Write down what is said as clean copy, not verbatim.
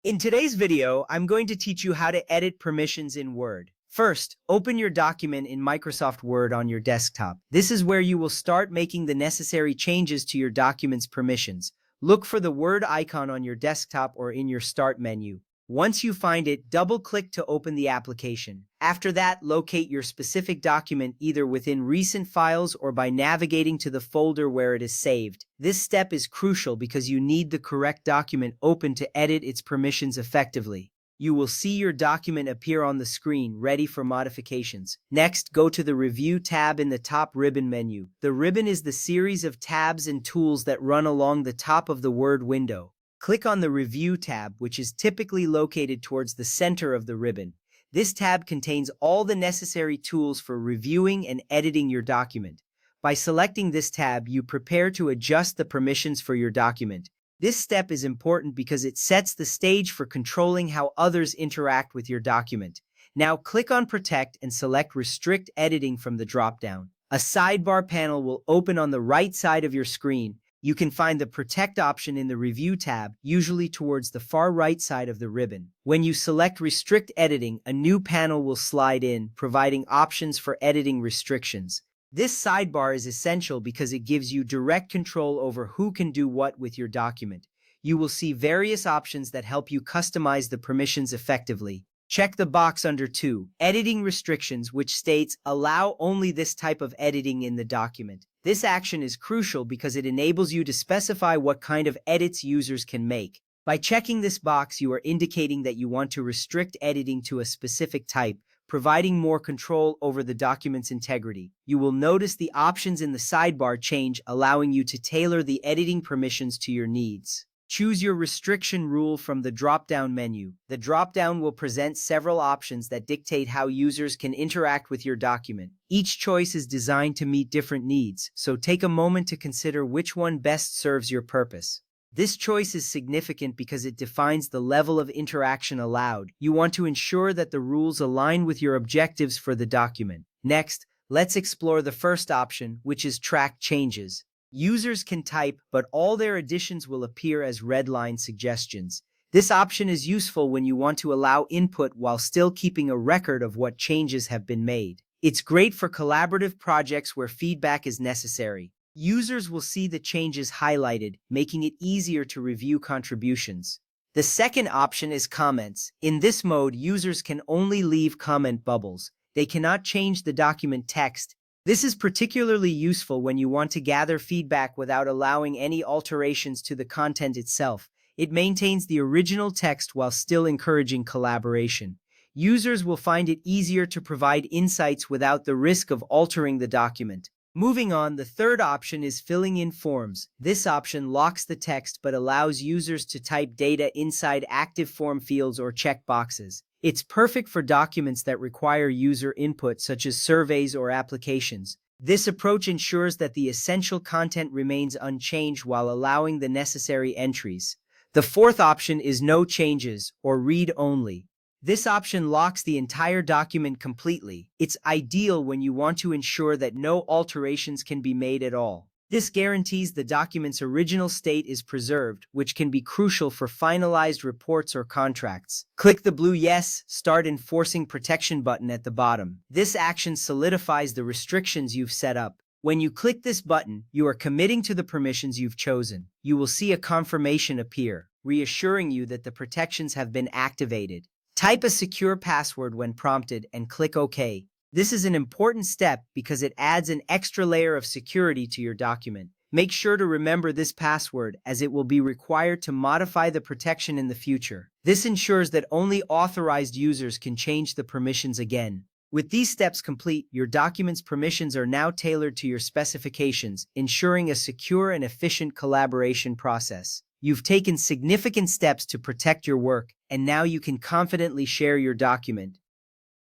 In today's video, I'm going to teach you how to edit permissions in Word. First, open your document in Microsoft Word on your desktop. This is where you will start making the necessary changes to your document's permissions. Look for the Word icon on your desktop or in your Start menu. Once you find it, double-click to open the application. After that, locate your specific document either within recent files or by navigating to the folder where it is saved. This step is crucial because you need the correct document open to edit its permissions effectively. You will see your document appear on the screen, ready for modifications. Next, go to the Review tab in the top ribbon menu. The ribbon is the series of tabs and tools that run along the top of the Word window. Click on the Review tab, which is typically located towards the center of the ribbon. This tab contains all the necessary tools for reviewing and editing your document. By selecting this tab, you prepare to adjust the permissions for your document. This step is important because it sets the stage for controlling how others interact with your document. Now click on Protect and select Restrict Editing from the dropdown. A sidebar panel will open on the right side of your screen. You can find the Protect option in the Review tab, usually towards the far right side of the ribbon. When you select Restrict Editing, a new panel will slide in, providing options for editing restrictions. This sidebar is essential because it gives you direct control over who can do what with your document. You will see various options that help you customize the permissions effectively. Check the box under 2, Editing Restrictions, which states, allow only this type of editing in the document. This action is crucial because it enables you to specify what kind of edits users can make. By checking this box, you are indicating that you want to restrict editing to a specific type, providing more control over the document's integrity. You will notice the options in the sidebar change, allowing you to tailor the editing permissions to your needs. Choose your restriction rule from the drop-down menu. The drop-down will present several options that dictate how users can interact with your document. Each choice is designed to meet different needs, so take a moment to consider which one best serves your purpose. This choice is significant because it defines the level of interaction allowed. You want to ensure that the rules align with your objectives for the document. Next, let's explore the first option, which is Track Changes. Users can type, but all their additions will appear as red line suggestions. This option is useful when you want to allow input while still keeping a record of what changes have been made. It's great for collaborative projects where feedback is necessary. Users will see the changes highlighted, making it easier to review contributions. The second option is Comments. In this mode, users can only leave comment bubbles. They cannot change the document text. This is particularly useful when you want to gather feedback without allowing any alterations to the content itself. It maintains the original text while still encouraging collaboration. Users will find it easier to provide insights without the risk of altering the document. Moving on, the third option is Filling in Forms. This option locks the text but allows users to type data inside active form fields or check boxes. It's perfect for documents that require user input, such as surveys or applications. This approach ensures that the essential content remains unchanged while allowing the necessary entries. The fourth option is No Changes, or Read Only. This option locks the entire document completely. It's ideal when you want to ensure that no alterations can be made at all. This guarantees the document's original state is preserved, which can be crucial for finalized reports or contracts. Click the blue Yes, Start Enforcing Protection button at the bottom. This action solidifies the restrictions you've set up. When you click this button, you are committing to the permissions you've chosen. You will see a confirmation appear, reassuring you that the protections have been activated. Type a secure password when prompted and click OK. This is an important step because it adds an extra layer of security to your document. Make sure to remember this password, as it will be required to modify the protection in the future. This ensures that only authorized users can change the permissions again. With these steps complete, your document's permissions are now tailored to your specifications, ensuring a secure and efficient collaboration process. You've taken significant steps to protect your work, and now you can confidently share your document.